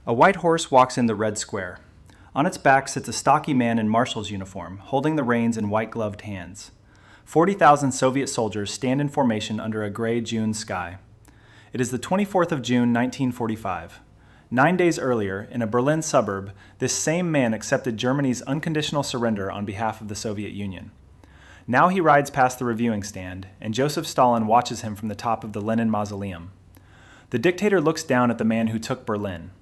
A white horse walks in the red square. On its back sits a stocky man in marshal's uniform, holding the reins in white-gloved hands. 40,000 Soviet soldiers stand in formation under a gray June sky. It is the 24th of June, 1945. 9 days earlier, in a Berlin suburb, this same man accepted Germany's unconditional surrender on behalf of the Soviet Union. Now he rides past the reviewing stand, and Joseph Stalin watches him from the top of the Lenin Mausoleum. The dictator looks down at the man who took Berlin.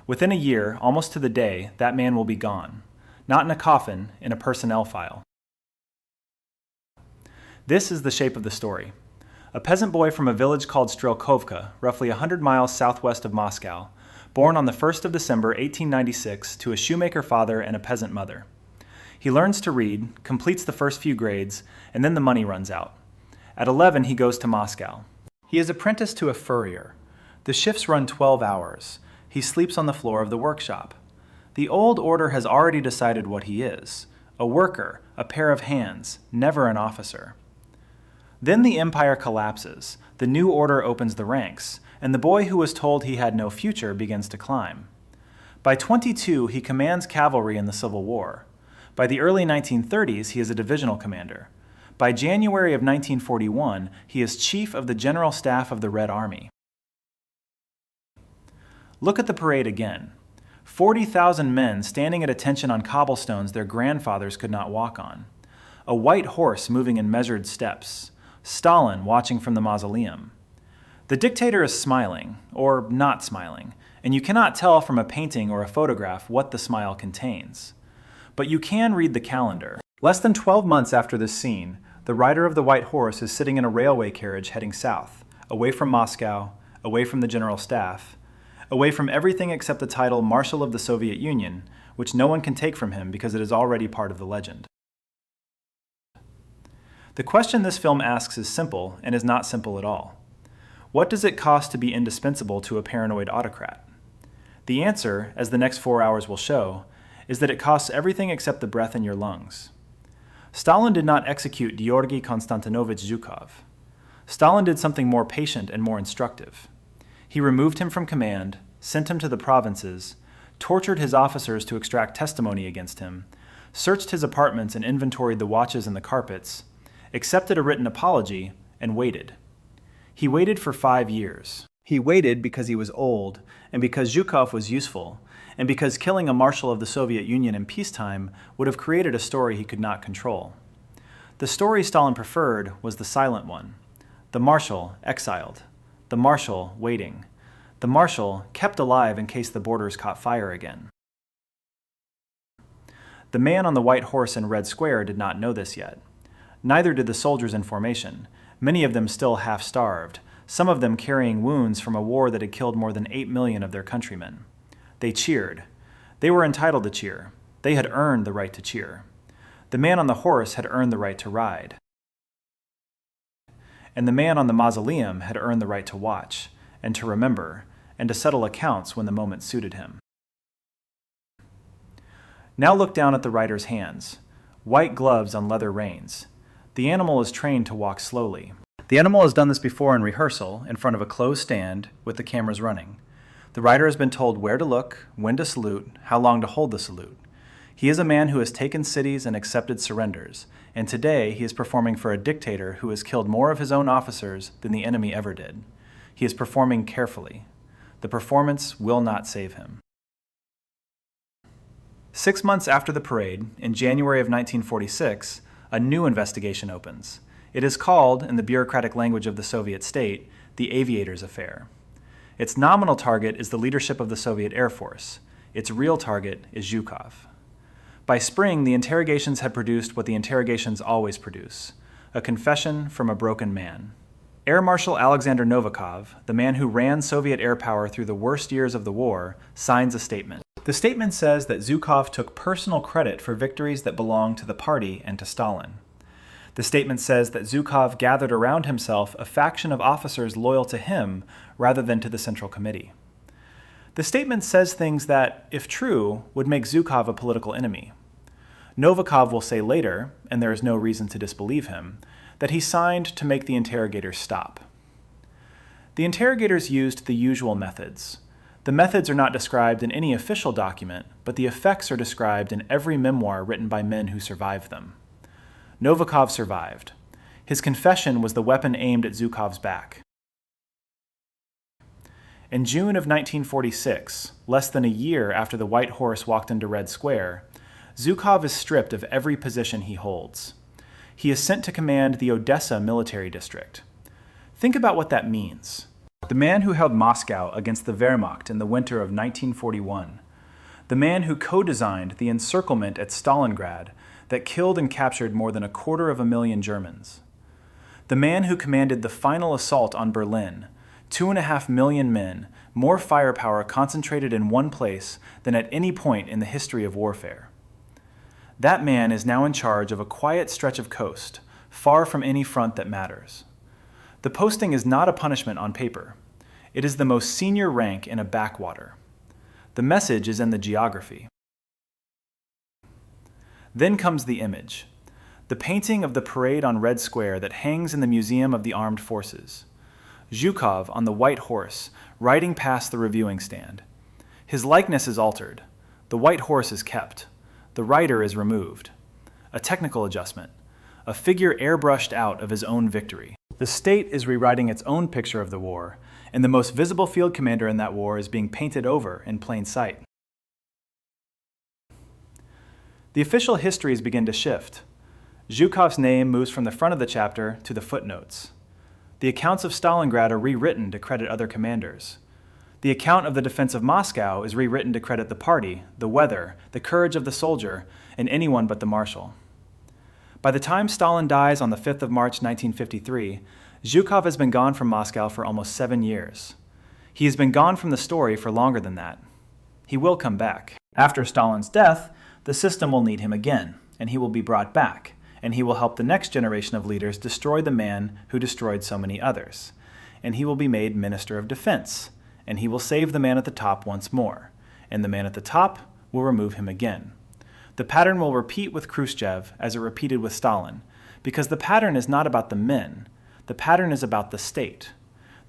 Within a year, almost to the day, that man will be gone. Not in a coffin, in a personnel file. This is the shape of the story. A peasant boy from a village called Strelkovka, roughly 100 miles southwest of Moscow, born on the 1st of December 1896 to a shoemaker father and a peasant mother. He learns to read, completes the first few grades, and then the money runs out. At 11, he goes to Moscow. He is apprenticed to a furrier. The shifts run 12 hours. He sleeps on the floor of the workshop. The old order has already decided what he is: a worker, a pair of hands, never an officer. Then the empire collapses, the new order opens the ranks, and the boy who was told he had no future begins to climb. By 22, he commands cavalry in the Civil War. By the early 1930s, he is a divisional commander. By January of 1941, he is chief of the General Staff of the Red Army. Look at the parade again. 40,000 men standing at attention on cobblestones their grandfathers could not walk on. A white horse moving in measured steps. Stalin watching from the mausoleum. The dictator is smiling, or not smiling, and you cannot tell from a painting or a photograph what the smile contains. But you can read the calendar. Less than 12 months after this scene, the rider of the white horse is sitting in a railway carriage heading south, away from Moscow, away from the General Staff, away from everything except the title Marshal of the Soviet Union, which no one can take from him because it is already part of the legend. The question this film asks is simple, and is not simple at all. What does it cost to be indispensable to a paranoid autocrat? The answer, as the next 4 hours will show, is that it costs everything except the breath in your lungs. Stalin did not execute Georgy Konstantinovich Zhukov. Stalin did something more patient and more instructive. He removed him from command, sent him to the provinces, tortured his officers to extract testimony against him, searched his apartments and inventoried the watches and the carpets, accepted a written apology, and waited. He waited for 5 years. He waited because he was old, and because Zhukov was useful, and because killing a marshal of the Soviet Union in peacetime would have created a story he could not control. The story Stalin preferred was the silent one. The marshal, exiled. The marshal, waiting. The marshal, kept alive in case the borders caught fire again. The man on the white horse in Red Square did not know this yet. Neither did the soldiers in formation, many of them still half-starved, some of them carrying wounds from a war that had killed more than 8 million of their countrymen. They cheered. They were entitled to cheer. They had earned the right to cheer. The man on the horse had earned the right to ride. And the man on the mausoleum had earned the right to watch, and to remember, and to settle accounts when the moment suited him. Now look down at the rider's hands, white gloves on leather reins. The animal is trained to walk slowly. The animal has done this before in rehearsal, in front of a closed stand, with the cameras running. The rider has been told where to look, when to salute, how long to hold the salute. He is a man who has taken cities and accepted surrenders, and today he is performing for a dictator who has killed more of his own officers than the enemy ever did. He is performing carefully. The performance will not save him. 6 months after the parade, in January of 1946, a new investigation opens. It is called, in the bureaucratic language of the Soviet state, the aviator's affair. Its nominal target is the leadership of the Soviet Air Force. Its real target is Zhukov. By spring, the interrogations had produced what the interrogations always produce: a confession from a broken man. Air Marshal Alexander Novikov, the man who ran Soviet air power through the worst years of the war, signs a statement. The statement says that Zhukov took personal credit for victories that belonged to the party and to Stalin. The statement says that Zhukov gathered around himself a faction of officers loyal to him rather than to the Central Committee. The statement says things that, if true, would make Zhukov a political enemy. Novikov will say later, and there is no reason to disbelieve him, that he signed to make the interrogators stop. The interrogators used the usual methods. The methods are not described in any official document, but the effects are described in every memoir written by men who survived them. Novikov survived. His confession was the weapon aimed at Zhukov's back. In June of 1946, less than a year after the White Horse walked into Red Square, Zhukov is stripped of every position he holds. He is sent to command the Odessa military district. Think about what that means. The man who held Moscow against the Wehrmacht in the winter of 1941. The man who co-designed the encirclement at Stalingrad that killed and captured more than 250,000 Germans. The man who commanded the final assault on Berlin, 2.5 million men, more firepower concentrated in one place than at any point in the history of warfare. That man is now in charge of a quiet stretch of coast, far from any front that matters. The posting is not a punishment on paper. It is the most senior rank in a backwater. The message is in the geography. Then comes the image, the painting of the parade on Red Square that hangs in the Museum of the Armed Forces. Zhukov on the white horse, riding past the reviewing stand. His likeness is altered. The white horse is kept. The rider is removed. A technical adjustment. A figure airbrushed out of his own victory. The state is rewriting its own picture of the war, and the most visible field commander in that war is being painted over in plain sight. The official histories begin to shift. Zhukov's name moves from the front of the chapter to the footnotes. The accounts of Stalingrad are rewritten to credit other commanders. The account of the defense of Moscow is rewritten to credit the party, the weather, the courage of the soldier, and anyone but the marshal. By the time Stalin dies on the 5th of March 1953, Zhukov has been gone from Moscow for almost 7 years. He has been gone from the story for longer than that. He will come back. After Stalin's death, the system will need him again, and he will be brought back, and he will help the next generation of leaders destroy the man who destroyed so many others. And he will be made Minister of Defense, and he will save the man at the top once more, and the man at the top will remove him again. The pattern will repeat with Khrushchev as it repeated with Stalin, because the pattern is not about the men. The pattern is about the state.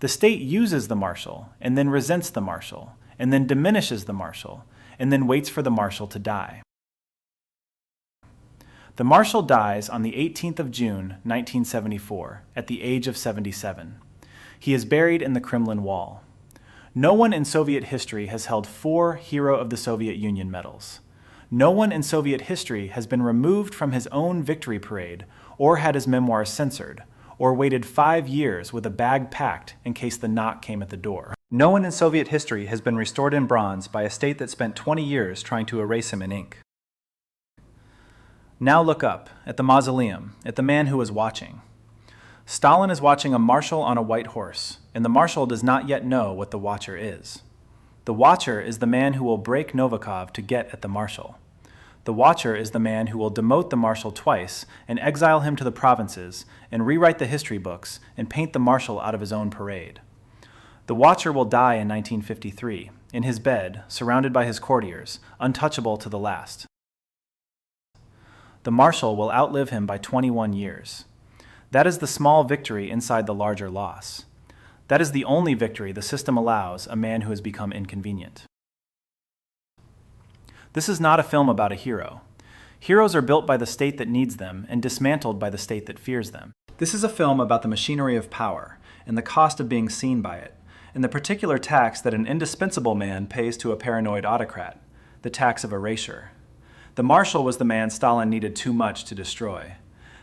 The state uses the marshal, and then resents the marshal, and then diminishes the marshal, and then waits for the marshal to die. The marshal dies on the 18th of June, 1974, at the age of 77. He is buried in the Kremlin wall. No one in Soviet history has held 4 Hero of the Soviet Union medals. No one in Soviet history has been removed from his own victory parade or had his memoirs censored, or waited 5 years with a bag packed in case the knock came at the door. No one in Soviet history has been restored in bronze by a state that spent 20 years trying to erase him in ink. Now look up, at the mausoleum, at the man who was watching. Stalin is watching a marshal on a white horse, and the marshal does not yet know what the watcher is. The watcher is the man who will break Novikov to get at the marshal. The watcher is the man who will demote the marshal twice and exile him to the provinces and rewrite the history books and paint the marshal out of his own parade. The watcher will die in 1953, in his bed, surrounded by his courtiers, untouchable to the last. The marshal will outlive him by 21 years. That is the small victory inside the larger loss. That is the only victory the system allows a man who has become inconvenient. This is not a film about a hero. Heroes are built by the state that needs them and dismantled by the state that fears them. This is a film about the machinery of power and the cost of being seen by it, and the particular tax that an indispensable man pays to a paranoid autocrat, the tax of erasure. The marshal was the man Stalin needed too much to destroy.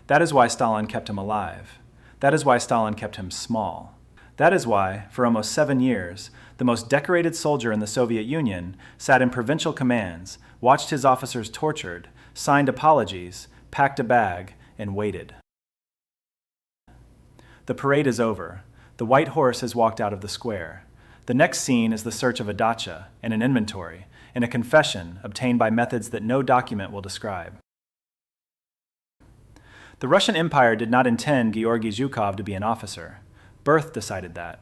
That is why Stalin kept him alive. That is why Stalin kept him small. That is why, for almost 7 years, the most decorated soldier in the Soviet Union sat in provincial commands, watched his officers tortured, signed apologies, packed a bag, and waited. The parade is over. The white horse has walked out of the square. The next scene is the search of a dacha and an inventory, and a confession obtained by methods that no document will describe. The Russian Empire did not intend Georgy Zhukov to be an officer. Birth decided that.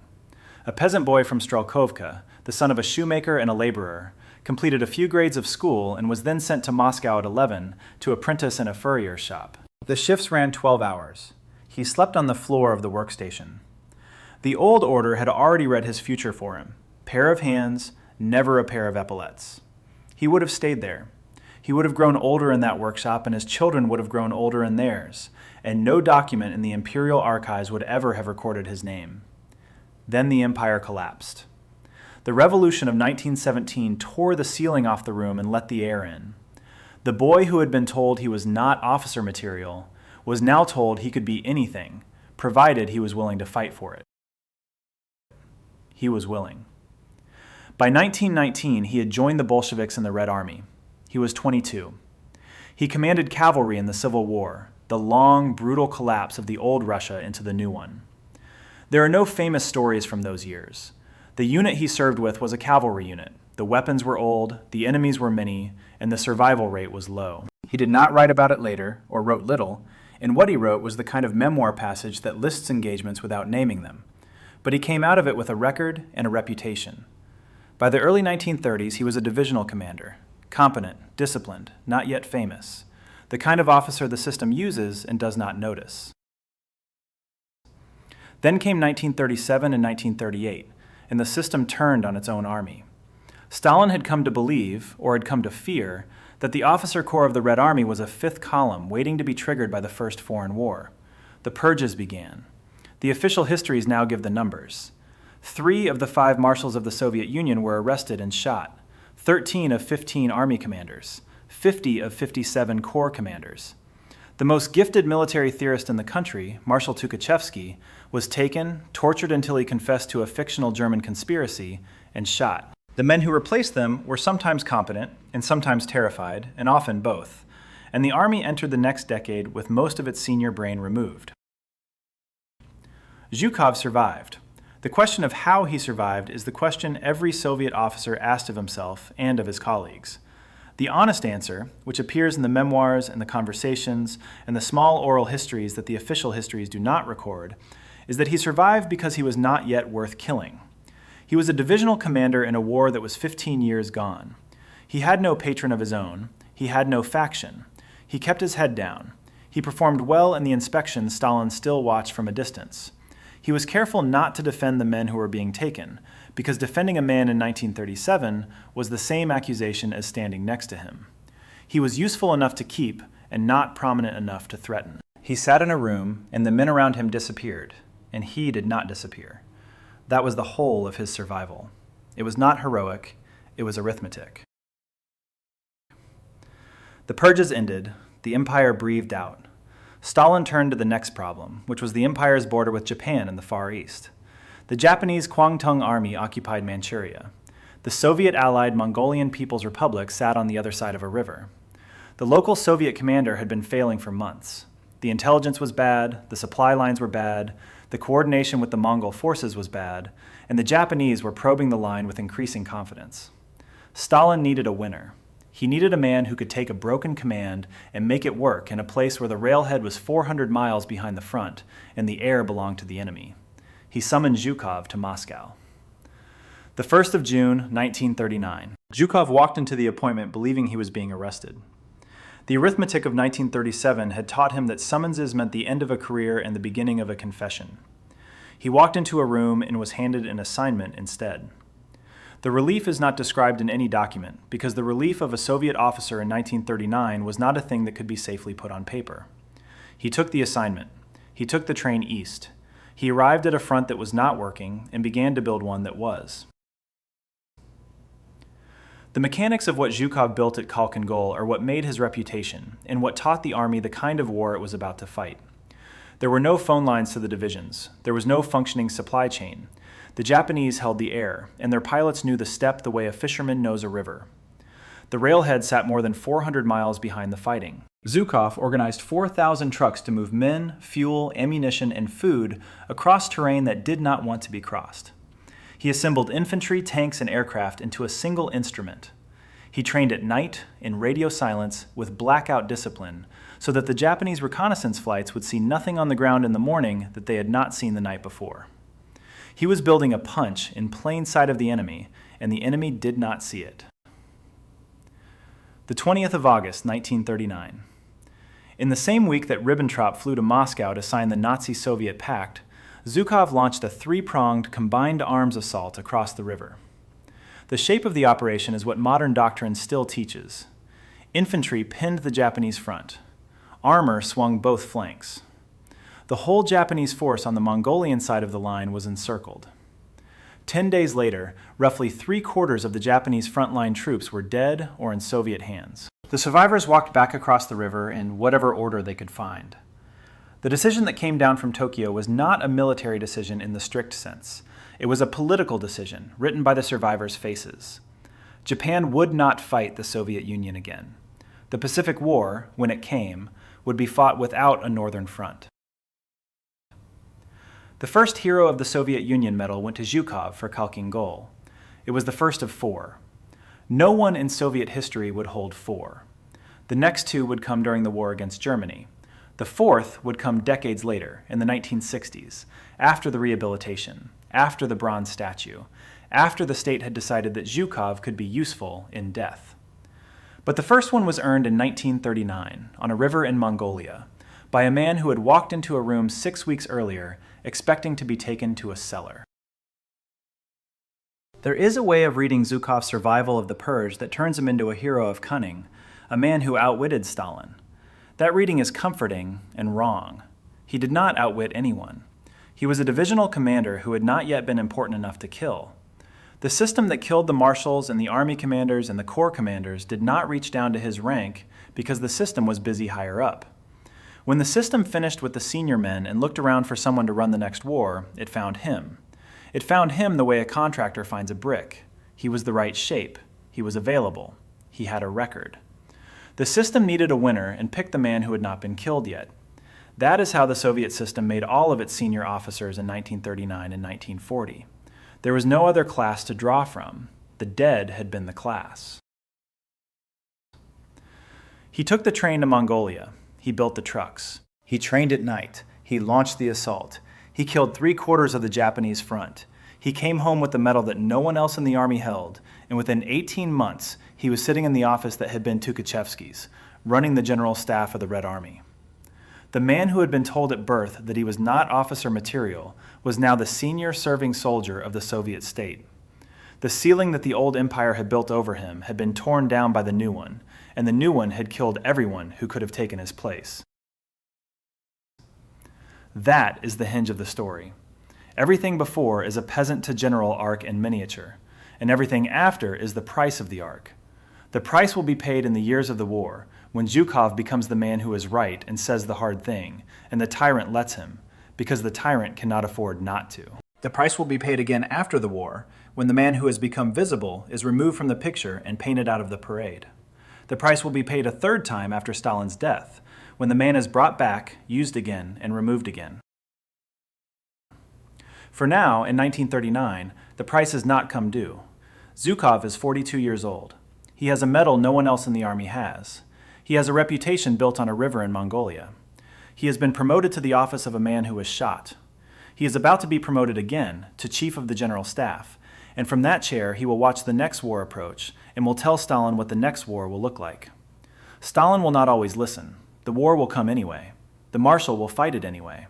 A peasant boy from Strelkovka, the son of a shoemaker and a laborer, completed a few grades of school and was then sent to Moscow at 11 to apprentice in a furrier shop. The shifts ran 12 hours. He slept on the floor of the workstation. The old order had already read his future for him. Pair of hands, never a pair of epaulets. He would have stayed there. He would have grown older in that workshop, and his children would have grown older in theirs, and no document in the imperial archives would ever have recorded his name. Then the empire collapsed. The revolution of 1917 tore the ceiling off the room and let the air in. The boy who had been told he was not officer material was now told he could be anything, provided he was willing to fight for it. He was willing. By 1919, he had joined the Bolsheviks in the Red Army. He was 22. He commanded cavalry in the Civil War, the long, brutal collapse of the old Russia into the new one. There are no famous stories from those years. The unit he served with was a cavalry unit. The weapons were old, the enemies were many, and the survival rate was low. He did not write about it later, or wrote little, and what he wrote was the kind of memoir passage that lists engagements without naming them. But he came out of it with a record and a reputation. By the early 1930s, he was a divisional commander, competent, disciplined, not yet famous, the kind of officer the system uses and does not notice. Then came 1937 and 1938, and the system turned on its own army. Stalin had come to believe, or had come to fear, that the officer corps of the Red Army was a fifth column waiting to be triggered by the First Foreign War. The purges began. The official histories now give the numbers. 3 of the 5 marshals of the Soviet Union were arrested and shot, 13 of 15 army commanders, 50 of 57 corps commanders. The most gifted military theorist in the country, Marshal Tukhachevsky, was taken, tortured until he confessed to a fictional German conspiracy, and shot. The men who replaced them were sometimes competent and sometimes terrified, and often both, and the army entered the next decade with most of its senior brain removed. Zhukov survived. The question of how he survived is the question every Soviet officer asked of himself and of his colleagues. The honest answer, which appears in the memoirs and the conversations and the small oral histories that the official histories do not record, is that he survived because he was not yet worth killing. He was a divisional commander in a war that was 15 years gone. He had no patron of his own. He had no faction. He kept his head down. He performed well in the inspections Stalin still watched from a distance. He was careful not to defend the men who were being taken, because defending a man in 1937 was the same accusation as standing next to him. He was useful enough to keep and not prominent enough to threaten. He sat in a room, and the men around him disappeared, and he did not disappear. That was the whole of his survival. It was not heroic, it was arithmetic. The purges ended, the empire breathed out. Stalin turned to the next problem, which was the empire's border with Japan in the Far East. The Japanese Kwangtung Army occupied Manchuria. The Soviet-allied Mongolian People's Republic sat on the other side of a river. The local Soviet commander had been failing for months. The intelligence was bad, the supply lines were bad, the coordination with the Mongol forces was bad, and the Japanese were probing the line with increasing confidence. Stalin needed a winner. He needed a man who could take a broken command and make it work in a place where the railhead was 400 miles behind the front and the air belonged to the enemy. He summoned Zhukov to Moscow. The 1st of June, 1939. Zhukov walked into the appointment believing he was being arrested. The arithmetic of 1937 had taught him that summonses meant the end of a career and the beginning of a confession. He walked into a room and was handed an assignment instead. The relief is not described in any document, because the relief of a Soviet officer in 1939 was not a thing that could be safely put on paper. He took the assignment. He took the train east. He arrived at a front that was not working and began to build one that was. The mechanics of what Zhukov built at Khalkhin-Gol are what made his reputation and what taught the army the kind of war it was about to fight. There were no phone lines to the divisions. There was no functioning supply chain. The Japanese held the air, and their pilots knew the steppe the way a fisherman knows a river. The railhead sat more than 400 miles behind the fighting. Zhukov organized 4,000 trucks to move men, fuel, ammunition, and food across terrain that did not want to be crossed. He assembled infantry, tanks, and aircraft into a single instrument. He trained at night, in radio silence, with blackout discipline, so that the Japanese reconnaissance flights would see nothing on the ground in the morning that they had not seen the night before. He was building a punch in plain sight of the enemy, and the enemy did not see it. The 20th of August, 1939. In the same week that Ribbentrop flew to Moscow to sign the Nazi-Soviet pact, Zhukov launched a 3-pronged combined arms assault across the river. The shape of the operation is what modern doctrine still teaches. Infantry pinned the Japanese front. Armor swung both flanks. The whole Japanese force on the Mongolian side of the line was encircled. 10 days later, roughly 3/4 of the Japanese frontline troops were dead or in Soviet hands. The survivors walked back across the river in whatever order they could find. The decision that came down from Tokyo was not a military decision in the strict sense. It was a political decision, written by the survivors' faces. Japan would not fight the Soviet Union again. The Pacific War, when it came, would be fought without a northern front. The first Hero of the Soviet Union medal went to Zhukov for Khalkhin Gol. It was the first of 4. No one in Soviet history would hold 4. The next 2 would come during the war against Germany. The 4th would come decades later, in the 1960s, after the rehabilitation, after the bronze statue, after the state had decided that Zhukov could be useful in death. But the first one was earned in 1939, on a river in Mongolia, by a man who had walked into a room 6 weeks earlier, expecting to be taken to a cellar. There is a way of reading Zhukov's survival of the purge that turns him into a hero of cunning, a man who outwitted Stalin. That reading is comforting and wrong. He did not outwit anyone. He was a divisional commander who had not yet been important enough to kill. The system that killed the marshals and the army commanders and the corps commanders did not reach down to his rank because the system was busy higher up. When the system finished with the senior men and looked around for someone to run the next war, it found him. It found him the way a contractor finds a brick. He was the right shape. He was available. He had a record. The system needed a winner and picked the man who had not been killed yet. That is how the Soviet system made all of its senior officers in 1939 and 1940. There was no other class to draw from. The dead had been the class. He took the train to Mongolia. He built the trucks. He trained at night. He launched the assault. He killed 3/4 of the Japanese front. He came home with the medal that no one else in the army held, and within 18 months, he was sitting in the office that had been Tukhachevsky's, running the general staff of the Red Army. The man who had been told at birth that he was not officer material was now the senior serving soldier of the Soviet state. The ceiling that the old empire had built over him had been torn down by the new one, and the new one had killed everyone who could have taken his place. That is the hinge of the story. Everything before is a peasant to general arc in miniature, and everything after is the price of the arc. The price will be paid in the years of the war, when Zhukov becomes the man who is right and says the hard thing, and the tyrant lets him, because the tyrant cannot afford not to. The price will be paid again after the war, when the man who has become visible is removed from the picture and painted out of the parade. The price will be paid a third time after Stalin's death, when the man is brought back, used again, and removed again. For now, in 1939, the price has not come due. Zhukov is 42 years old. He has a medal no one else in the army has. He has a reputation built on a river in Mongolia. He has been promoted to the office of a man who was shot. He is about to be promoted again to Chief of the General Staff, and from that chair he will watch the next war approach and will tell Stalin what the next war will look like. Stalin will not always listen. The war will come anyway. The Marshal will fight it anyway.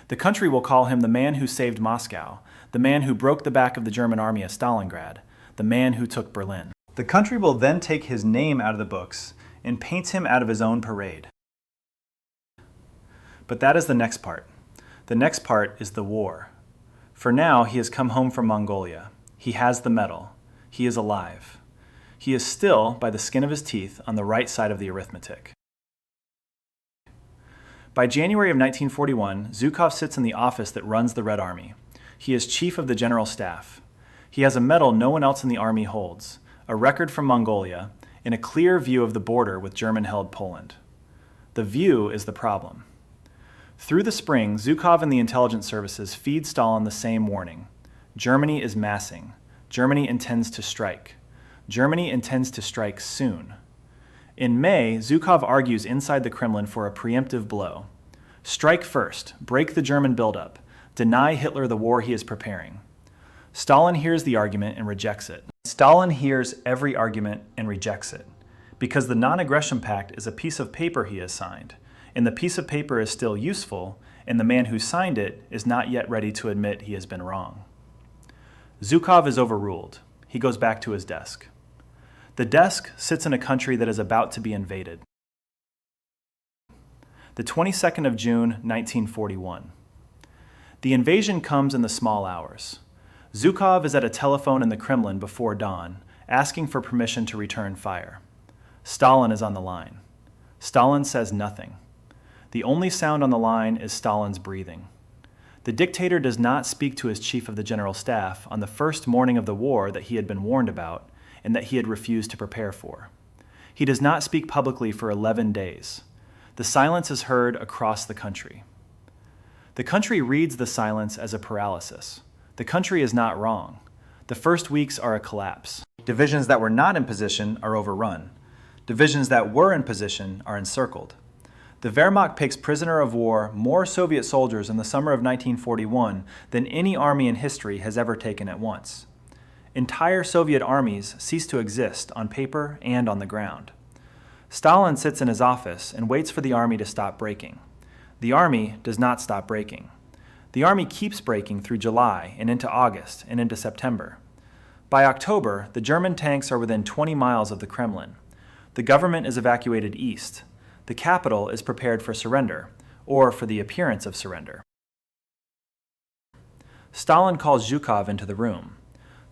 The country will call him the man who saved Moscow, the man who broke the back of the German army at Stalingrad, the man who took Berlin. The country will then take his name out of the books and paints him out of his own parade. But that is the next part. The next part is the war. For now, he has come home from Mongolia. He has the medal. He is alive. He is still, by the skin of his teeth, on the right side of the arithmetic. By January of 1941, Zhukov sits in the office that runs the Red Army. He is Chief of the General Staff. He has a medal no one else in the army holds, a record from Mongolia, and a clear view of the border with German-held Poland. The view is the problem. Through the spring, Zhukov and the intelligence services feed Stalin the same warning. Germany is massing. Germany intends to strike. Germany intends to strike soon. In May, Zhukov argues inside the Kremlin for a preemptive blow. Strike first, break the German buildup, deny Hitler the war he is preparing. Stalin hears the argument and rejects it. Stalin hears every argument and rejects it, because the non-aggression pact is a piece of paper he has signed, and the piece of paper is still useful, and the man who signed it is not yet ready to admit he has been wrong. Zhukov is overruled. He goes back to his desk. The desk sits in a country that is about to be invaded. The 22nd of June, 1941. The invasion comes in the small hours. Zhukov is at a telephone in the Kremlin before dawn, asking for permission to return fire. Stalin is on the line. Stalin says nothing. The only sound on the line is Stalin's breathing. The dictator does not speak to his chief of the general staff on the first morning of the war that he had been warned about and that he had refused to prepare for. He does not speak publicly for 11 days. The silence is heard across the country. The country reads the silence as a paralysis. The country is not wrong. The first weeks are a collapse. Divisions that were not in position are overrun. Divisions that were in position are encircled. The Wehrmacht takes prisoner of war more Soviet soldiers in the summer of 1941 than any army in history has ever taken at once. Entire Soviet armies cease to exist on paper and on the ground. Stalin sits in his office and waits for the army to stop breaking. The army does not stop breaking. The army keeps breaking through July and into August and into September. By October, the German tanks are within 20 miles of the Kremlin. The government is evacuated east. The capital is prepared for surrender, or for the appearance of surrender. Stalin calls Zhukov into the room.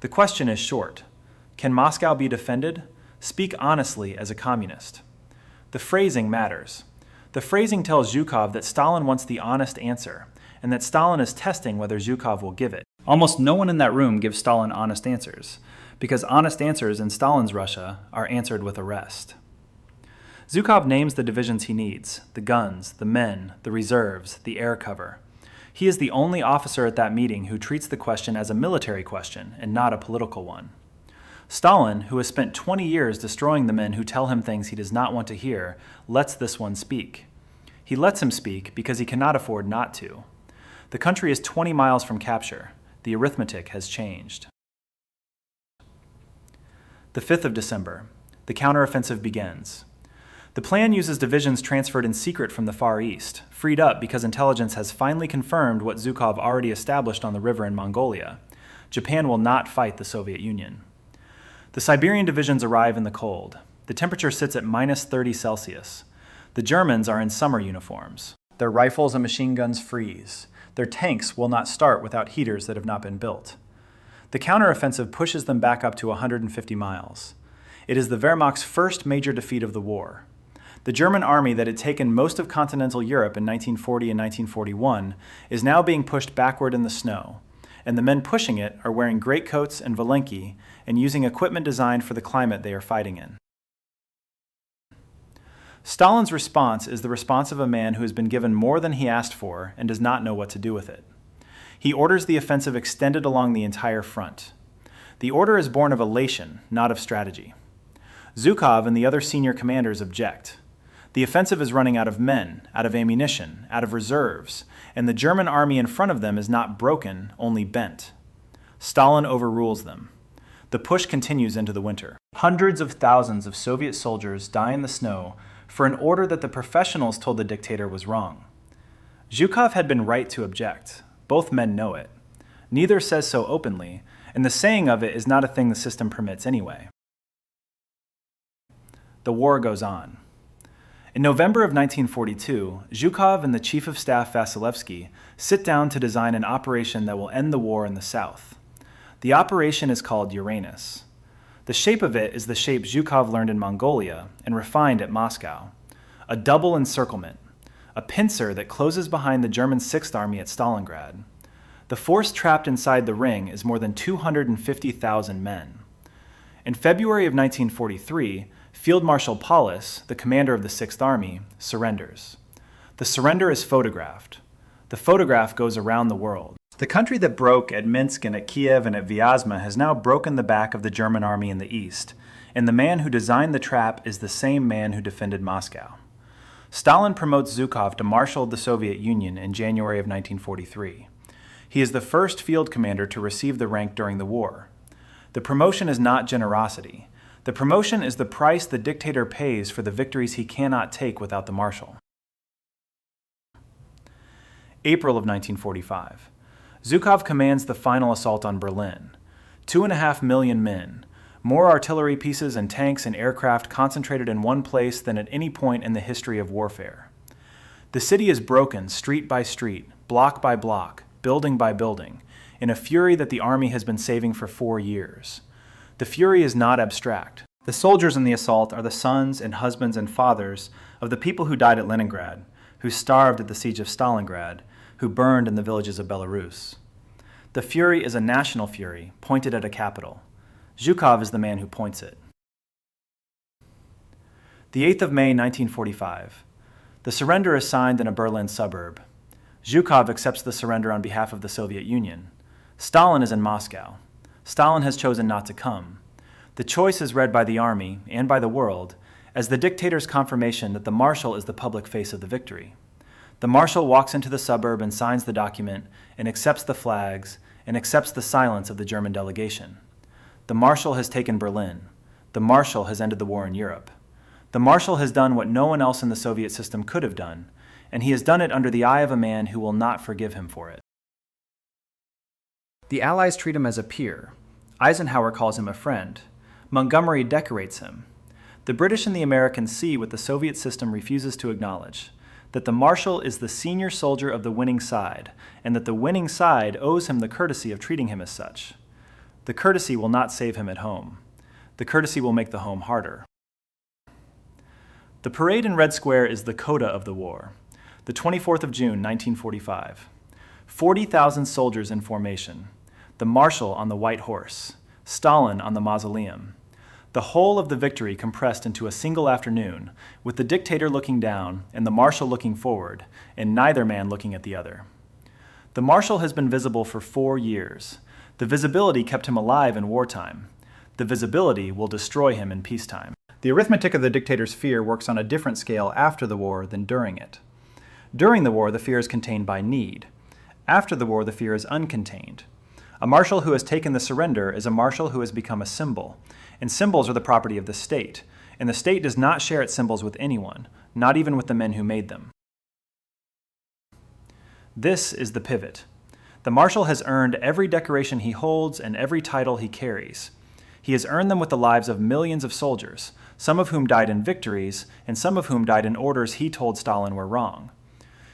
The question is short. Can Moscow be defended? Speak honestly as a communist. The phrasing matters. The phrasing tells Zhukov that Stalin wants the honest answer, and that Stalin is testing whether Zhukov will give it. Almost no one in that room gives Stalin honest answers, because honest answers in Stalin's Russia are answered with arrest. Zhukov names the divisions he needs, the guns, the men, the reserves, the air cover. He is the only officer at that meeting who treats the question as a military question and not a political one. Stalin, who has spent 20 years destroying the men who tell him things he does not want to hear, lets this one speak. He lets him speak because he cannot afford not to. The country is 20 miles from capture. The arithmetic has changed. The 5th of December. The counteroffensive begins. The plan uses divisions transferred in secret from the Far East, freed up because intelligence has finally confirmed what Zhukov already established on the river in Mongolia. Japan will not fight the Soviet Union. The Siberian divisions arrive in the cold. The temperature sits at -30 Celsius. The Germans are in summer uniforms. Their rifles and machine guns freeze. Their tanks will not start without heaters that have not been built. The counteroffensive pushes them back up to 150 miles. It is the Wehrmacht's first major defeat of the war. The German army that had taken most of continental Europe in 1940 and 1941 is now being pushed backward in the snow, and the men pushing it are wearing greatcoats and valenki and using equipment designed for the climate they are fighting in. Stalin's response is the response of a man who has been given more than he asked for and does not know what to do with it. He orders the offensive extended along the entire front. The order is born of elation, not of strategy. Zhukov and the other senior commanders object. The offensive is running out of men, out of ammunition, out of reserves, and the German army in front of them is not broken, only bent. Stalin overrules them. The push continues into the winter. Hundreds of thousands of Soviet soldiers die in the snow for an order that the professionals told the dictator was wrong. Zhukov had been right to object. Both men know it. Neither says so openly, and the saying of it is not a thing the system permits anyway. The war goes on. In November of 1942, Zhukov and the Chief of Staff Vasilevsky sit down to design an operation that will end the war in the south. The operation is called Uranus. The shape of it is the shape Zhukov learned in Mongolia and refined at Moscow. A double encirclement, a pincer that closes behind the German 6th Army at Stalingrad. The force trapped inside the ring is more than 250,000 men. In February of 1943, Field Marshal Paulus, the commander of the 6th Army, surrenders. The surrender is photographed. The photograph goes around the world. The country that broke at Minsk and at Kiev and at Vyazma has now broken the back of the German army in the east, and the man who designed the trap is the same man who defended Moscow. Stalin promotes Zhukov to Marshal of the Soviet Union in January of 1943. He is the first field commander to receive the rank during the war. The promotion is not generosity. The promotion is the price the dictator pays for the victories he cannot take without the marshal. April of 1945. Zhukov commands the final assault on Berlin. 2.5 million men, more artillery pieces and tanks and aircraft concentrated in one place than at any point in the history of warfare. The city is broken street by street, block by block, building by building, in a fury that the army has been saving for 4 years. The fury is not abstract. The soldiers in the assault are the sons and husbands and fathers of the people who died at Leningrad, who starved at the siege of Stalingrad, who burned in the villages of Belarus. The fury is a national fury, pointed at a capital. Zhukov is the man who points it. The 8th of May, 1945. The surrender is signed in a Berlin suburb. Zhukov accepts the surrender on behalf of the Soviet Union. Stalin is in Moscow. Stalin has chosen not to come. The choice is read by the army and by the world as the dictator's confirmation that the Marshal is the public face of the victory. The Marshal walks into the suburb and signs the document and accepts the flags and accepts the silence of the German delegation. The Marshal has taken Berlin. The Marshal has ended the war in Europe. The Marshal has done what no one else in the Soviet system could have done, and he has done it under the eye of a man who will not forgive him for it. The Allies treat him as a peer. Eisenhower calls him a friend. Montgomery decorates him. The British and the Americans see what the Soviet system refuses to acknowledge, that the Marshal is the senior soldier of the winning side, and that the winning side owes him the courtesy of treating him as such. The courtesy will not save him at home. The courtesy will make the home harder. The parade in Red Square is the coda of the war. The 24th of June, 1945. 40,000 soldiers in formation. The Marshal on the white horse. Stalin on the mausoleum. The whole of the victory compressed into a single afternoon, with the dictator looking down and the Marshal looking forward, and neither man looking at the other. The Marshal has been visible for 4 years. The visibility kept him alive in wartime. The visibility will destroy him in peacetime. The arithmetic of the dictator's fear works on a different scale after the war than during it. During the war, the fear is contained by need. After the war, the fear is uncontained. A Marshal who has taken the surrender is a Marshal who has become a symbol, and symbols are the property of the state, and the state does not share its symbols with anyone, not even with the men who made them. This is the pivot. The Marshal has earned every decoration he holds and every title he carries. He has earned them with the lives of millions of soldiers, some of whom died in victories, and some of whom died in orders he told Stalin were wrong.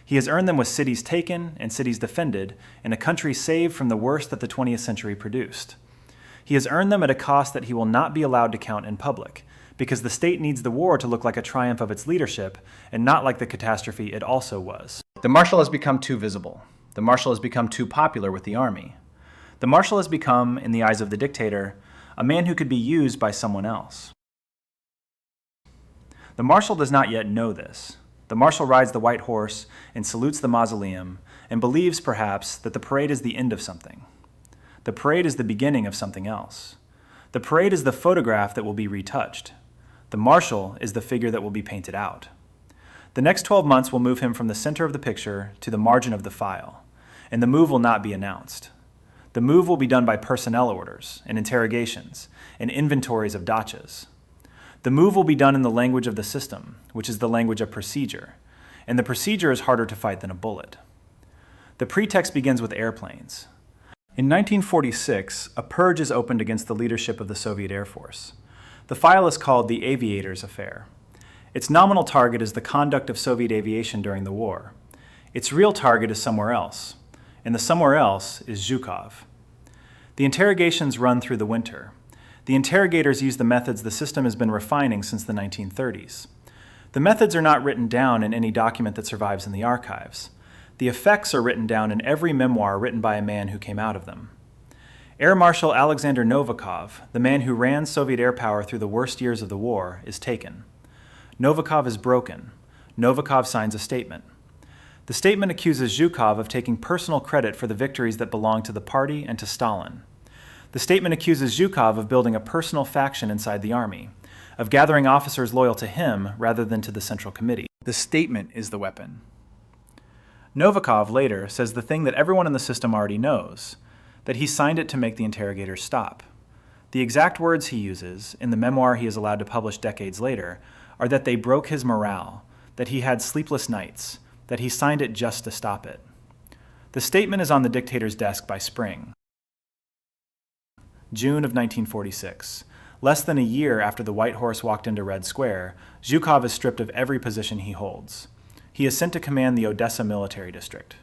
He has earned them with cities taken and cities defended, and a country saved from the worst that the 20th century produced. He has earned them at a cost that he will not be allowed to count in public, because the state needs the war to look like a triumph of its leadership, and not like the catastrophe it also was. The Marshal has become too visible. The Marshal has become too popular with the army. The Marshal has become, in the eyes of the dictator, a man who could be used by someone else. The Marshal does not yet know this. The Marshal rides the white horse and salutes the mausoleum and believes, perhaps, that the parade is the end of something. The parade is the beginning of something else. The parade is the photograph that will be retouched. The Marshal is the figure that will be painted out. The next 12 months will move him from the center of the picture to the margin of the file, and the move will not be announced. The move will be done by personnel orders and interrogations and inventories of dachas. The move will be done in the language of the system, which is the language of procedure, and the procedure is harder to fight than a bullet. The pretext begins with airplanes. In 1946, a purge is opened against the leadership of the Soviet Air Force. The file is called the Aviator's Affair. Its nominal target is the conduct of Soviet aviation during the war. Its real target is somewhere else, and the somewhere else is Zhukov. The interrogations run through the winter. The interrogators use the methods the system has been refining since the 1930s. The methods are not written down in any document that survives in the archives. The effects are written down in every memoir written by a man who came out of them. Air Marshal Alexander Novikov, the man who ran Soviet air power through the worst years of the war, is taken. Novikov is broken. Novikov signs a statement. The statement accuses Zhukov of taking personal credit for the victories that belong to the party and to Stalin. The statement accuses Zhukov of building a personal faction inside the army, of gathering officers loyal to him rather than to the Central Committee. The statement is the weapon. Novikov later says the thing that everyone in the system already knows, that he signed it to make the interrogators stop. The exact words he uses, in the memoir he is allowed to publish decades later, are that they broke his morale, that he had sleepless nights, that he signed it just to stop it. The statement is on the dictator's desk by spring. June of 1946. Less than a year after the White Horse walked into Red Square, Zhukov is stripped of every position he holds. He is sent to command the Odessa military district.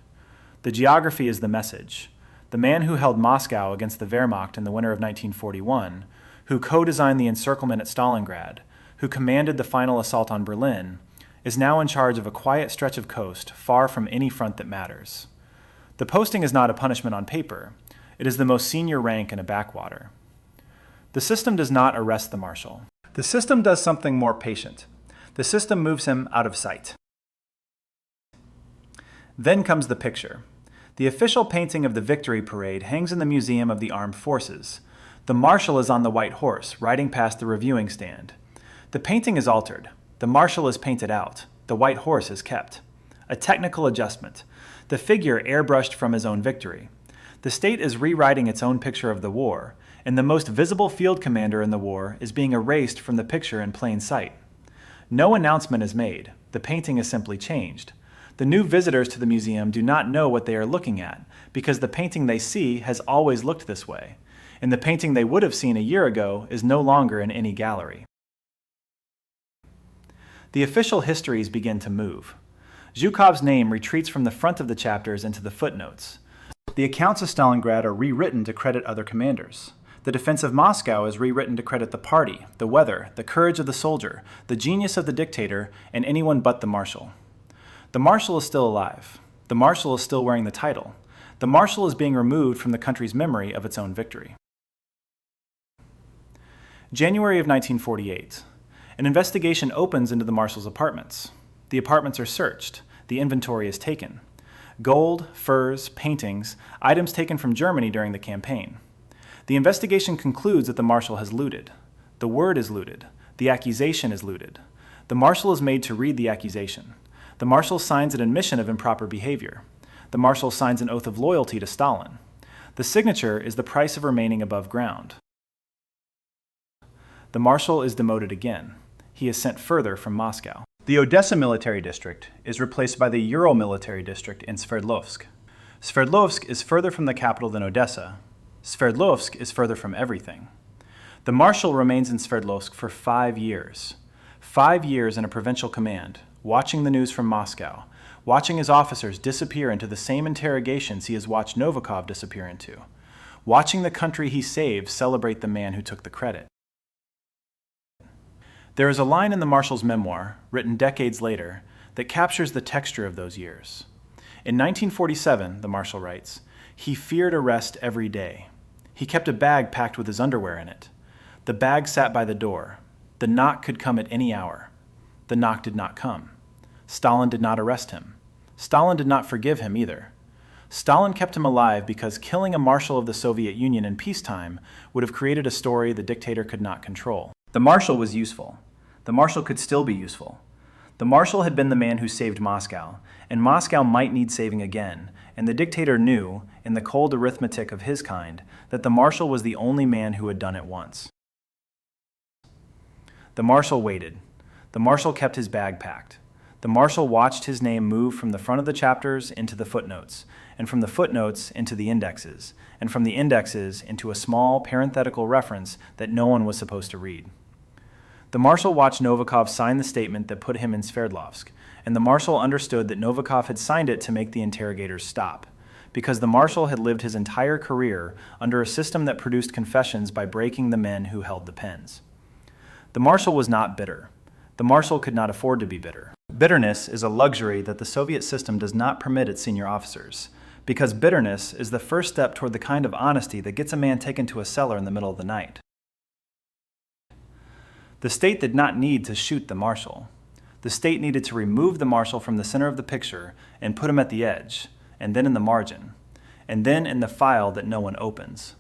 The geography is the message. The man who held Moscow against the Wehrmacht in the winter of 1941, who co-designed the encirclement at Stalingrad, who commanded the final assault on Berlin, is now in charge of a quiet stretch of coast far from any front that matters. The posting is not a punishment on paper. It is the most senior rank in a backwater. The system does not arrest the marshal. The system does something more patient. The system moves him out of sight. Then comes the picture. The official painting of the Victory Parade hangs in the Museum of the Armed Forces. The marshal is on the White Horse, riding past the reviewing stand. The painting is altered. The marshal is painted out. The White Horse is kept. A technical adjustment. The figure airbrushed from his own victory. The state is rewriting its own picture of the war, and the most visible field commander in the war is being erased from the picture in plain sight. No announcement is made. The painting is simply changed. The new visitors to the museum do not know what they are looking at, because the painting they see has always looked this way, and the painting they would have seen a year ago is no longer in any gallery. The official histories begin to move. Zhukov's name retreats from the front of the chapters into the footnotes. The accounts of Stalingrad are rewritten to credit other commanders. The defense of Moscow is rewritten to credit the party, the weather, the courage of the soldier, the genius of the dictator, and anyone but the marshal. The marshal is still alive. The marshal is still wearing the title. The marshal is being removed from the country's memory of its own victory. January of 1948. An investigation opens into the marshal's apartments. The apartments are searched. The inventory is taken. Gold, furs, paintings, items taken from Germany during the campaign. The investigation concludes that the marshal has looted. The word is looted. The accusation is looted. The marshal is made to read the accusation. The marshal signs an admission of improper behavior. The marshal signs an oath of loyalty to Stalin. The signature is the price of remaining above ground. The marshal is demoted again. He is sent further from Moscow. The Odessa military district is replaced by the Ural military district in Sverdlovsk. Sverdlovsk is further from the capital than Odessa. Sverdlovsk is further from everything. The marshal remains in Sverdlovsk for 5 years. 5 years in a provincial command, watching the news from Moscow, watching his officers disappear into the same interrogations he has watched Novikov disappear into, watching the country he saved celebrate the man who took the credit. There is a line in the marshal's memoir, written decades later, that captures the texture of those years. In 1947, the marshal writes, he feared arrest every day. He kept a bag packed with his underwear in it. The bag sat by the door. The knock could come at any hour. The knock did not come. Stalin did not arrest him. Stalin did not forgive him either. Stalin kept him alive because killing a marshal of the Soviet Union in peacetime would have created a story the dictator could not control. The marshal was useful. The marshal could still be useful. The marshal had been the man who saved Moscow, and Moscow might need saving again, and the dictator knew, in the cold arithmetic of his kind, that the marshal was the only man who had done it once. The marshal waited. The marshal kept his bag packed. The marshal watched his name move from the front of the chapters into the footnotes, and from the footnotes into the indexes, and from the indexes into a small parenthetical reference that no one was supposed to read. The marshal watched Novikov sign the statement that put him in Sverdlovsk, and the marshal understood that Novikov had signed it to make the interrogators stop, because the marshal had lived his entire career under a system that produced confessions by breaking the men who held the pens. The marshal was not bitter. The marshal could not afford to be bitter. Bitterness is a luxury that the Soviet system does not permit its senior officers, because bitterness is the first step toward the kind of honesty that gets a man taken to a cellar in the middle of the night. The state did not need to shoot the marshal. The state needed to remove the marshal from the center of the picture and put him at the edge, and then in the margin, and then in the file that no one opens.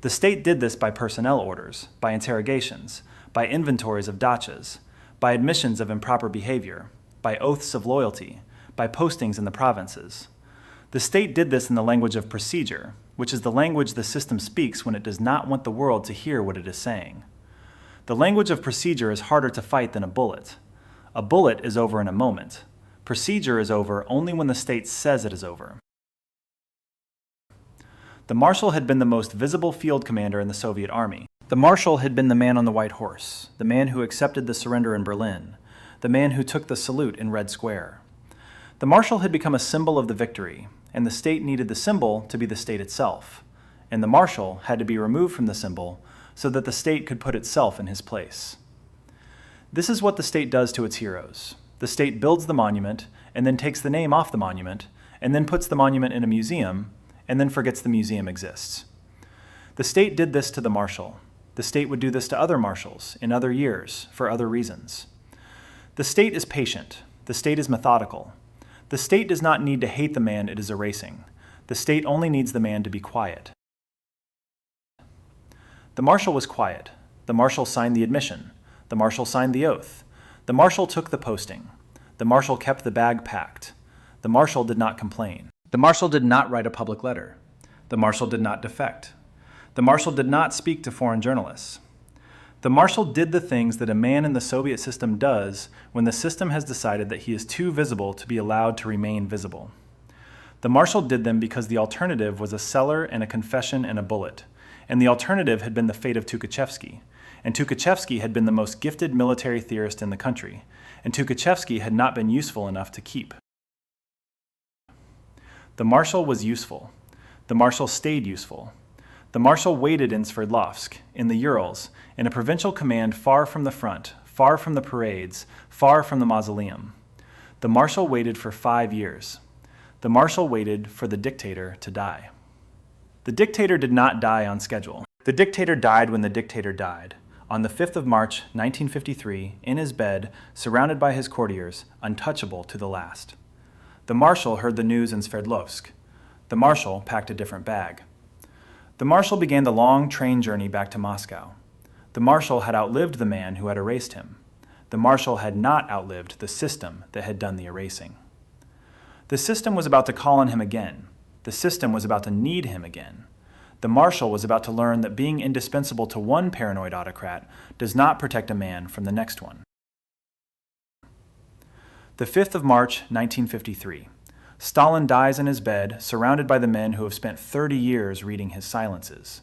The state did this by personnel orders, by interrogations, by inventories of dachas, by admissions of improper behavior, by oaths of loyalty, by postings in the provinces. The state did this in the language of procedure, which is the language the system speaks when it does not want the world to hear what it is saying. The language of procedure is harder to fight than a bullet. A bullet is over in a moment. Procedure is over only when the state says it is over. The Marshal had been the most visible field commander in the Soviet army. The Marshal had been the man on the white horse, the man who accepted the surrender in Berlin, the man who took the salute in Red Square. The Marshal had become a symbol of the victory, and the state needed the symbol to be the state itself, and the Marshal had to be removed from the symbol so that the state could put itself in his place. This is what the state does to its heroes. The state builds the monument, and then takes the name off the monument, and then puts the monument in a museum, and then forgets the museum exists. The state did this to the Marshal. The state would do this to other marshals in other years for other reasons. The state is patient. The state is methodical. The state does not need to hate the man it is erasing. The state only needs the man to be quiet. The Marshal was quiet. The Marshal signed the admission. The Marshal signed the oath. The Marshal took the posting. The Marshal kept the bag packed. The Marshal did not complain. The Marshal did not write a public letter. The Marshal did not defect. The Marshal did not speak to foreign journalists. The Marshal did the things that a man in the Soviet system does when the system has decided that he is too visible to be allowed to remain visible. The Marshal did them because the alternative was a cellar and a confession and a bullet, and the alternative had been the fate of Tukhachevsky, and Tukhachevsky had been the most gifted military theorist in the country, and Tukhachevsky had not been useful enough to keep. The Marshal was useful. The Marshal stayed useful. The Marshal waited in Sverdlovsk, in the Urals, in a provincial command far from the front, far from the parades, far from the mausoleum. The Marshal waited for 5 years. The Marshal waited for the dictator to die. The dictator did not die on schedule. The dictator died when the dictator died, on the 5th of March, 1953, in his bed, surrounded by his courtiers, untouchable to the last. The Marshal heard the news in Sverdlovsk. The Marshal packed a different bag. The Marshal began the long train journey back to Moscow. The Marshal had outlived the man who had erased him. The Marshal had not outlived the system that had done the erasing. The system was about to call on him again. The system was about to need him again. The Marshal was about to learn that being indispensable to one paranoid autocrat does not protect a man from the next one. The 5th of March, 1953. Stalin dies in his bed, surrounded by the men who have spent 30 years reading his silences.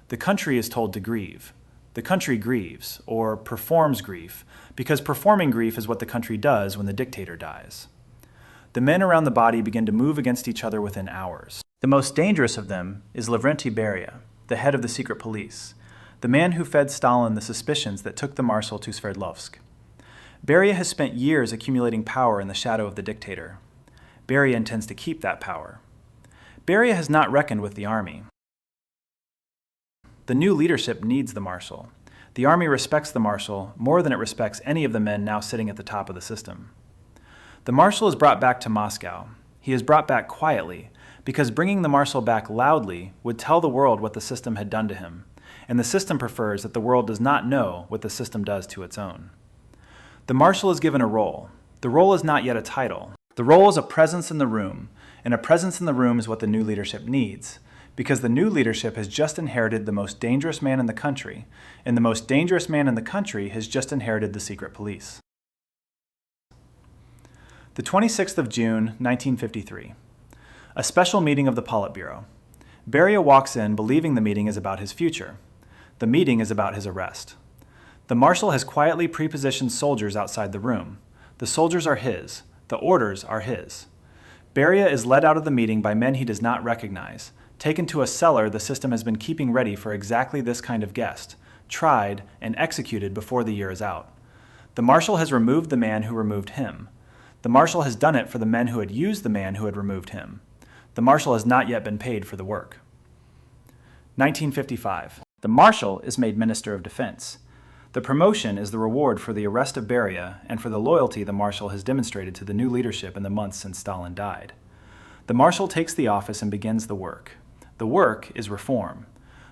The country is told to grieve. The country grieves, or performs grief, because performing grief is what the country does when the dictator dies. The men around the body begin to move against each other within hours. The most dangerous of them is Lavrentiy Beria, the head of the secret police, the man who fed Stalin the suspicions that took the Marshal to Sverdlovsk. Beria has spent years accumulating power in the shadow of the dictator. Beria intends to keep that power. Beria has not reckoned with the army. The new leadership needs the Marshal. The army respects the Marshal more than it respects any of the men now sitting at the top of the system. The Marshal is brought back to Moscow. He is brought back quietly, because bringing the Marshal back loudly would tell the world what the system had done to him, and the system prefers that the world does not know what the system does to its own. The Marshal is given a role. The role is not yet a title. The role is a presence in the room, and a presence in the room is what the new leadership needs, because the new leadership has just inherited the most dangerous man in the country, and the most dangerous man in the country has just inherited the secret police. The 26th of June, 1953. A special meeting of the Politburo. Beria walks in believing the meeting is about his future. The meeting is about his arrest. The Marshal has quietly prepositioned soldiers outside the room. The soldiers are his. The orders are his. Beria is led out of the meeting by men he does not recognize, taken to a cellar the system has been keeping ready for exactly this kind of guest, tried and executed before the year is out. The Marshal has removed the man who removed him. The Marshal has done it for the men who had used the man who had removed him. The Marshal has not yet been paid for the work. 1955. The Marshal is made Minister of Defense. The promotion is the reward for the arrest of Beria and for the loyalty the Marshal has demonstrated to the new leadership in the months since Stalin died. The Marshal takes the office and begins the work. The work is reform.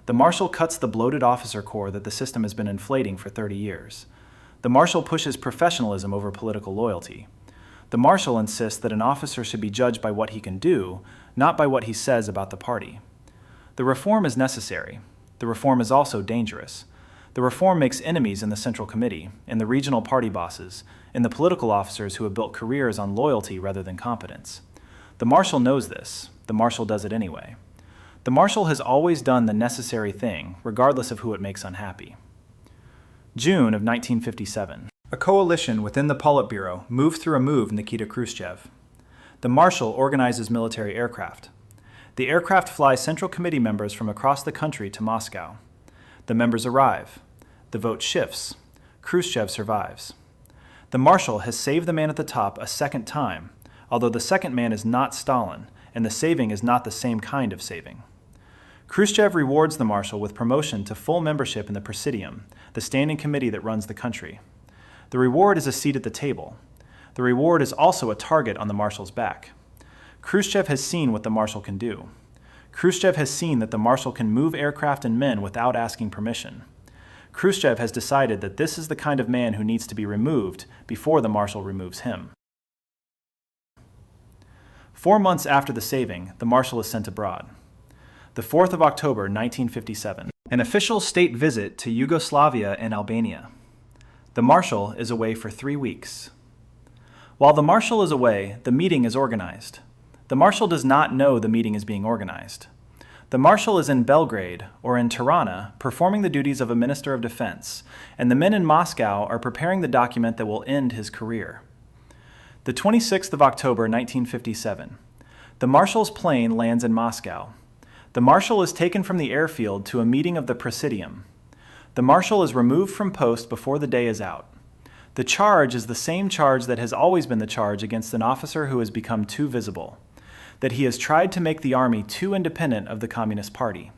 The Marshal cuts the bloated officer corps that the system has been inflating for 30 years. The Marshal pushes professionalism over political loyalty. The Marshal insists that an officer should be judged by what he can do, not by what he says about the party. The reform is necessary. The reform is also dangerous. The reform makes enemies in the Central Committee, in the regional party bosses, in the political officers who have built careers on loyalty rather than competence. The Marshal knows this. The Marshal does it anyway. The Marshal has always done the necessary thing, regardless of who it makes unhappy. June of 1957. A coalition within the Politburo moved through a move Nikita Khrushchev. The Marshal organizes military aircraft. The aircraft fly Central Committee members from across the country to Moscow. The members arrive. The vote shifts. Khrushchev survives. The Marshal has saved the man at the top a second time, although the second man is not Stalin, and the saving is not the same kind of saving. Khrushchev rewards the Marshal with promotion to full membership in the Presidium, the standing committee that runs the country. The reward is a seat at the table. The reward is also a target on the Marshal's back. Khrushchev has seen what the Marshal can do. Khrushchev has seen that the Marshal can move aircraft and men without asking permission. Khrushchev has decided that this is the kind of man who needs to be removed before the Marshal removes him. 4 months after the saving, the Marshal is sent abroad. The 4th of October, 1957. An official state visit to Yugoslavia and Albania. The Marshal is away for 3 weeks. While the Marshal is away, the meeting is organized. The Marshal does not know the meeting is being organized. The Marshal is in Belgrade, or in Tirana, performing the duties of a Minister of Defense, and the men in Moscow are preparing the document that will end his career. The 26th of October, 1957. The Marshal's plane lands in Moscow. The Marshal is taken from the airfield to a meeting of the Presidium. The Marshal is removed from post before the day is out. The charge is the same charge that has always been the charge against an officer who has become too visible, that he has tried to make the army too independent of the Communist Party.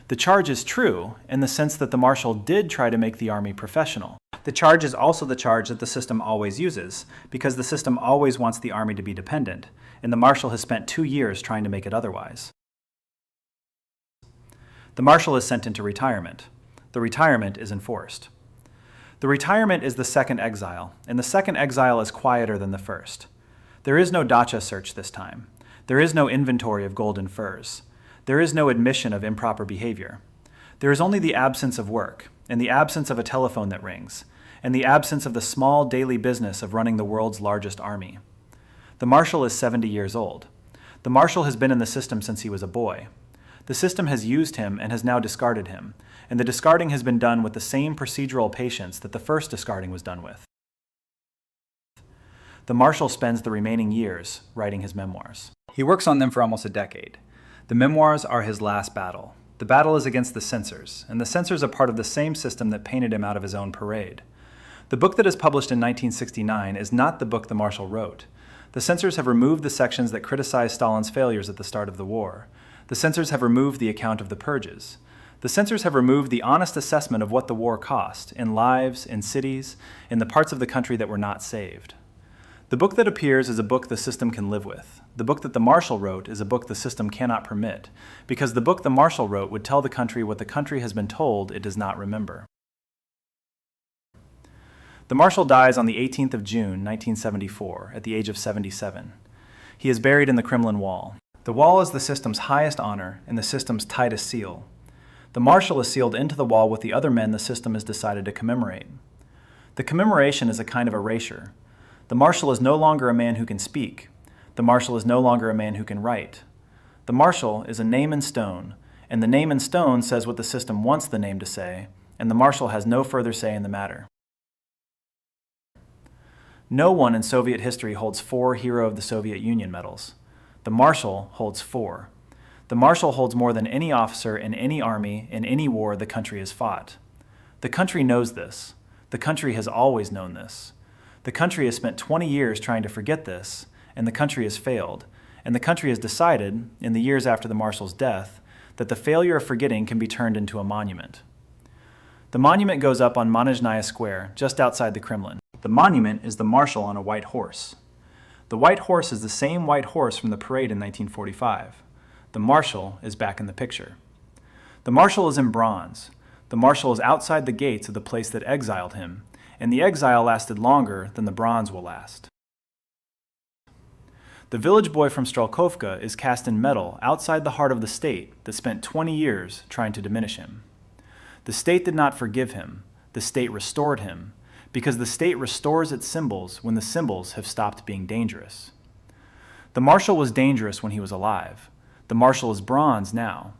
The charge is true in the sense that the Marshal did try to make the army professional. The charge is also the charge that the system always uses, because the system always wants the army to be dependent, and the Marshal has spent 2 years trying to make it otherwise. The Marshal is sent into retirement. The retirement is enforced. The retirement is the second exile, and the second exile is quieter than the first. There is no dacha search this time. There is no inventory of golden furs. There is no admission of improper behavior. There is only the absence of work, and the absence of a telephone that rings, and the absence of the small daily business of running the world's largest army. The Marshal is 70 years old. The Marshal has been in the system since he was a boy. The system has used him and has now discarded him, and the discarding has been done with the same procedural patience that the first discarding was done with. The Marshal spends the remaining years writing his memoirs. He works on them for almost a decade. The memoirs are his last battle. The battle is against the censors, and the censors are part of the same system that painted him out of his own parade. The book that is published in 1969 is not the book the Marshal wrote. The censors have removed the sections that criticize Stalin's failures at the start of the war. The censors have removed the account of the purges. The censors have removed the honest assessment of what the war cost, in lives, in cities, in the parts of the country that were not saved. The book that appears is a book the system can live with. The book that the Marshal wrote is a book the system cannot permit, because the book the Marshal wrote would tell the country what the country has been told it does not remember. The Marshal dies on the 18th of June, 1974, at the age of 77. He is buried in the Kremlin wall. The wall is the system's highest honor and the system's tightest seal. The Marshal is sealed into the wall with the other men the system has decided to commemorate. The commemoration is a kind of erasure. The Marshal is no longer a man who can speak. The Marshal is no longer a man who can write. The Marshal is a name in stone, and the name in stone says what the system wants the name to say, and the Marshal has no further say in the matter. No one in Soviet history holds 4 Hero of the Soviet Union medals. The Marshal holds 4. The Marshal holds more than any officer in any army in any war the country has fought. The country knows this. The country has always known this. The country has spent 20 years trying to forget this, and the country has failed, and the country has decided, in the years after the Marshal's death, that the failure of forgetting can be turned into a monument. The monument goes up on Manezhnaya Square, just outside the Kremlin. The monument is the Marshal on a white horse. The white horse is the same white horse from the parade in 1945. The Marshal is back in the picture. The Marshal is in bronze. The Marshal is outside the gates of the place that exiled him, and the exile lasted longer than the bronze will last. The village boy from Strelkovka is cast in metal outside the heart of the state that spent 20 years trying to diminish him. The state did not forgive him. The state restored him, because the state restores its symbols when the symbols have stopped being dangerous. The Marshal was dangerous when he was alive. The Marshal is bronze now.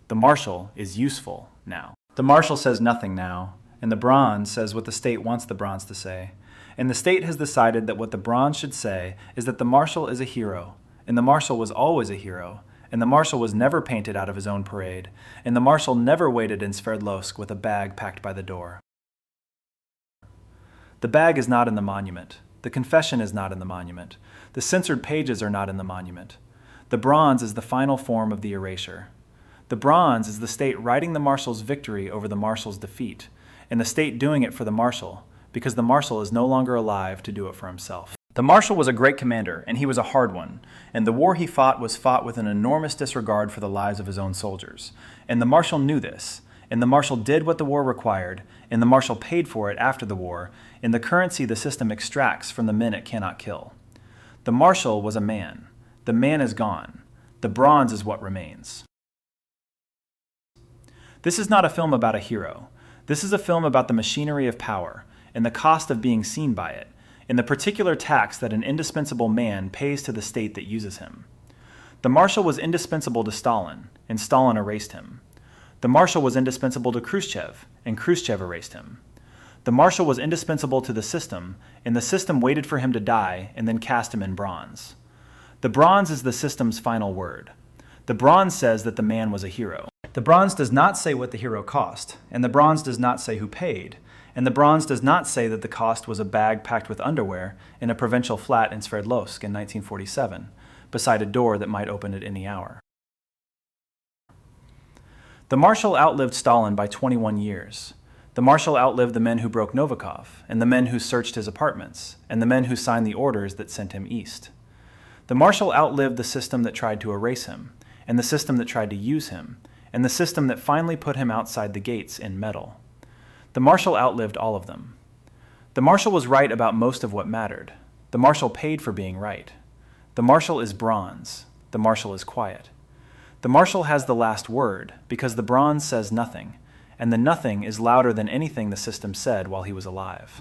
The Marshal is useful now. The Marshal says nothing now, and the bronze says what the state wants the bronze to say. And the state has decided that what the bronze should say is that the Marshal is a hero, and the Marshal was always a hero, and the Marshal was never painted out of his own parade, and the Marshal never waited in Sverdlovsk with a bag packed by the door. The bag is not in the monument. The confession is not in the monument. The censored pages are not in the monument. The bronze is the final form of the erasure. The bronze is the state writing the Marshal's victory over the Marshal's defeat, and the state doing it for the Marshal, because the Marshal is no longer alive to do it for himself. The Marshal was a great commander, and he was a hard one, and the war he fought was fought with an enormous disregard for the lives of his own soldiers. And the Marshal knew this, and the Marshal did what the war required, and the Marshal paid for it after the war, in the currency the system extracts from the men it cannot kill. The Marshal was a man. The man is gone. The bronze is what remains. This is not a film about a hero. This is a film about the machinery of power, and the cost of being seen by it, and the particular tax that an indispensable man pays to the state that uses him. The Marshal was indispensable to Stalin, and Stalin erased him. The Marshal was indispensable to Khrushchev, and Khrushchev erased him. The Marshal was indispensable to the system, and the system waited for him to die and then cast him in bronze. The bronze is the system's final word. The bronze says that the man was a hero. The bronze does not say what the hero cost, and the bronze does not say who paid, and the bronze does not say that the cost was a bag packed with underwear in a provincial flat in Sverdlovsk in 1947, beside a door that might open at any hour. The Marshal outlived Stalin by 21 years. The Marshal outlived the men who broke Novikov, and the men who searched his apartments, and the men who signed the orders that sent him east. The Marshal outlived the system that tried to erase him, and the system that tried to use him, and the system that finally put him outside the gates in metal. The Marshal outlived all of them. The Marshal was right about most of what mattered. The Marshal paid for being right. The Marshal is bronze. The Marshal is quiet. The Marshal has the last word, because the bronze says nothing, and the nothing is louder than anything the system said while he was alive.